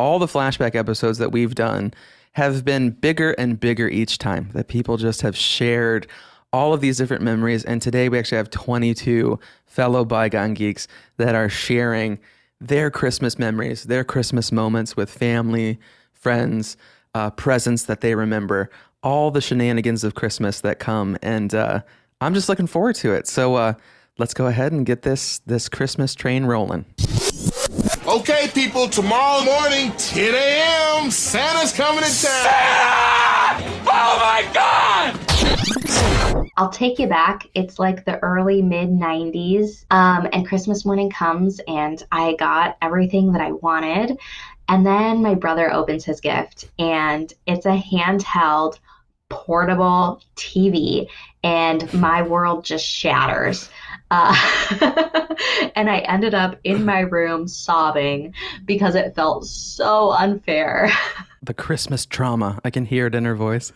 all the flashback episodes that we've done have been bigger and bigger each time, that people just have shared all of these different memories. And today we actually have 22 fellow Bygone Geeks that are sharing their Christmas memories, their Christmas moments with family, friends, presents that they remember, all the shenanigans of Christmas that come. And I'm just looking forward to it. So let's go ahead and get this Christmas train rolling. Okay, people, tomorrow morning, 10 a.m., Santa's coming to town. Santa! Oh my God! I'll take you back. It's like the early mid-90s, and Christmas morning comes, and I got everything that I wanted. And then my brother opens his gift, and it's a handheld portable TV, and my world just shatters. And I ended up in my room sobbing because it felt so unfair. The Christmas trauma. I can hear it in her voice.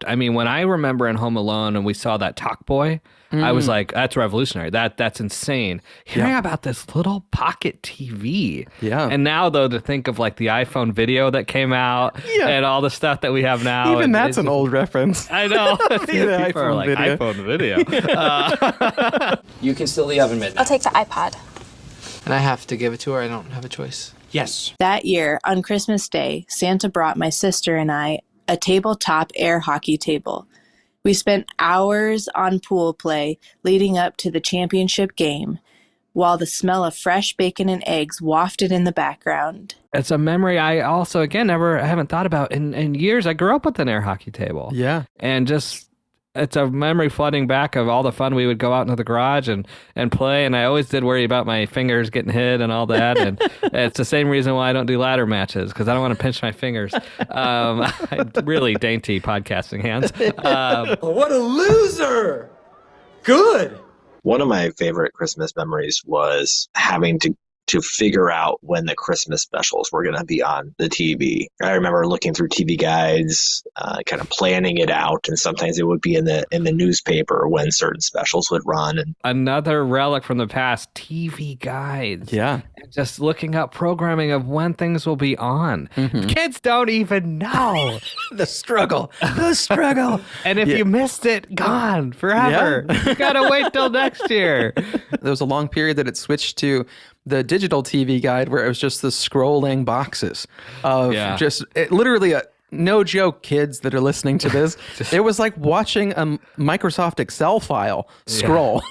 I mean, when I remember in Home Alone and we saw that Talk Boy, I was like, that's revolutionary. That's insane. Hearing about this little pocket TV. Yeah. And now, though, to think of like the iPhone video that came out and all the stuff that we have now. Even that's an old reference. I know. People are like, video. iPhone video. You can still leave oven midnight. I'll take the iPod. And I have to give it to her. I don't have a choice. Yes. That year, on Christmas Day, Santa brought my sister and I a tabletop air hockey table. We spent hours on pool play leading up to the championship game, while the smell of fresh bacon and eggs wafted in the background. It's a memory I also, again, haven't thought about in years. I grew up with an air hockey table. Yeah. And just, it's a memory flooding back of all the fun we would go out into the garage and play. And I always did worry about my fingers getting hit and all that. And it's the same reason why I don't do ladder matches, because I don't want to pinch my fingers. Really dainty podcasting hands. What a loser! Good! One of my favorite Christmas memories was having to figure out when the Christmas specials were going to be on the TV. I remember looking through TV guides, kind of planning it out, and sometimes it would be in the newspaper when certain specials would run. And another relic from the past, TV guides. Yeah. And just looking up programming of when things will be on. Kids don't even know. The struggle. And if you missed it, gone forever. You gotta wait till next year. There was a long period that it switched to the digital TV guide where it was just the scrolling boxes of literally no joke, kids that are listening to this. It was like watching a Microsoft Excel file scroll.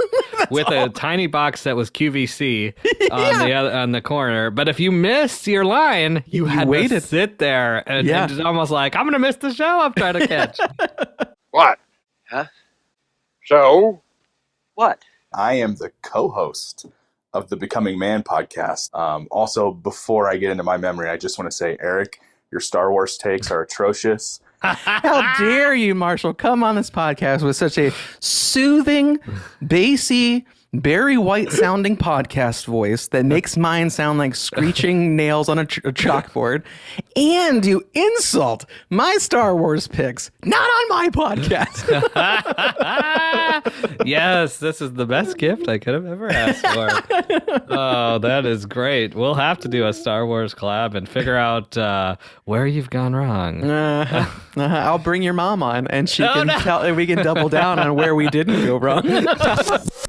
With a tiny box that was QVC on the corner. But if you missed your line, you had to sit there and just almost like, I'm going to miss the show I'm trying to catch. What? Huh? So? What? I am the co-host of the Becoming Man podcast. Also, before I get into my memory, I just want to say, Eric, your Star Wars takes are atrocious. How dare you, Marshall, come on this podcast with such a soothing, bassy, Barry White sounding podcast voice that makes mine sound like screeching nails on a chalkboard, and you insult my Star Wars picks, not on my podcast. Yes, this is the best gift I could have ever asked for. Oh, that is great. We'll have to do a Star Wars collab and figure out where you've gone wrong. I'll bring your mom on, and she can tell. We can double down on where we didn't go wrong.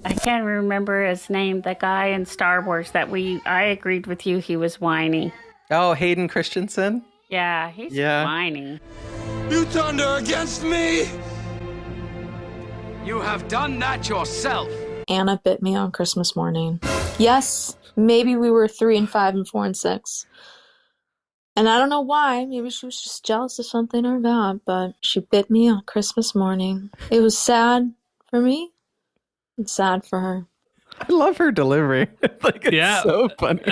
I can't remember his name. The guy in Star Wars that I agreed with you. He was whiny. Oh, Hayden Christensen. Yeah, he's whiny. You thunder against me? You have done that yourself. Anna bit me on Christmas morning. Yes, maybe we were 3 and 5 and 4 and 6. And I don't know why. Maybe she was just jealous of something or that, but she bit me on Christmas morning. It was sad for me. It's sad for her. I love her delivery. It's so funny.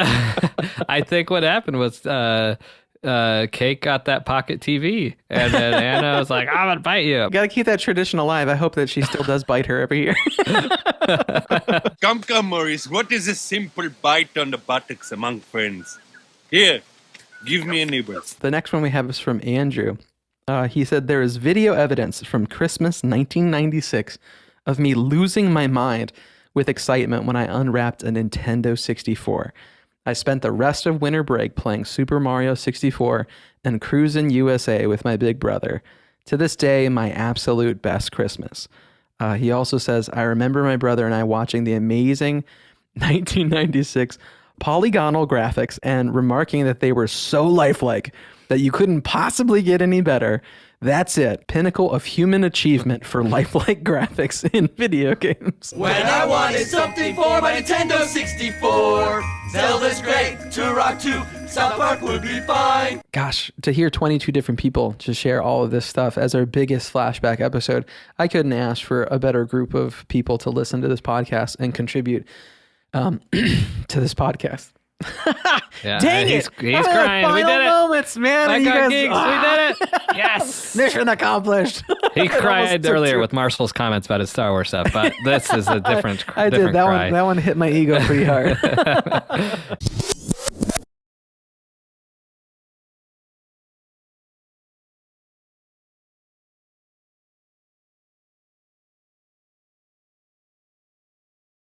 I think what happened was Kate got that pocket TV, and then Anna was like, I'm going to bite you. You got to keep that tradition alive. I hope that she still does bite her every year. Come, Maurice. What is a simple bite on the buttocks among friends? Here, give me a nibble. The next one we have is from Andrew. He said, there is video evidence from Christmas 1996 of me losing my mind with excitement when I unwrapped a Nintendo 64. I spent the rest of winter break playing Super Mario 64 and cruising USA with my big brother. To this day, my absolute best Christmas. He also says, I remember my brother and I watching the amazing 1996 polygonal graphics and remarking that they were so lifelike that you couldn't possibly get any better. That's it. Pinnacle of human achievement for lifelike graphics in video games. When I wanted something for my Nintendo 64, Zelda's great, Turok 2, South Park would be fine. Gosh, to hear 22 different people just share all of this stuff as our biggest flashback episode, I couldn't ask for a better group of people to listen to this podcast and contribute to this podcast. Yeah, Dang he's it! crying. We did it. Moments, man. Bygone You guys, Geeks, we did it. Yes. Mission accomplished. He cried earlier with Marshall's comments about his Star Wars stuff, but this is a different I did. different cry. That one hit my ego pretty hard.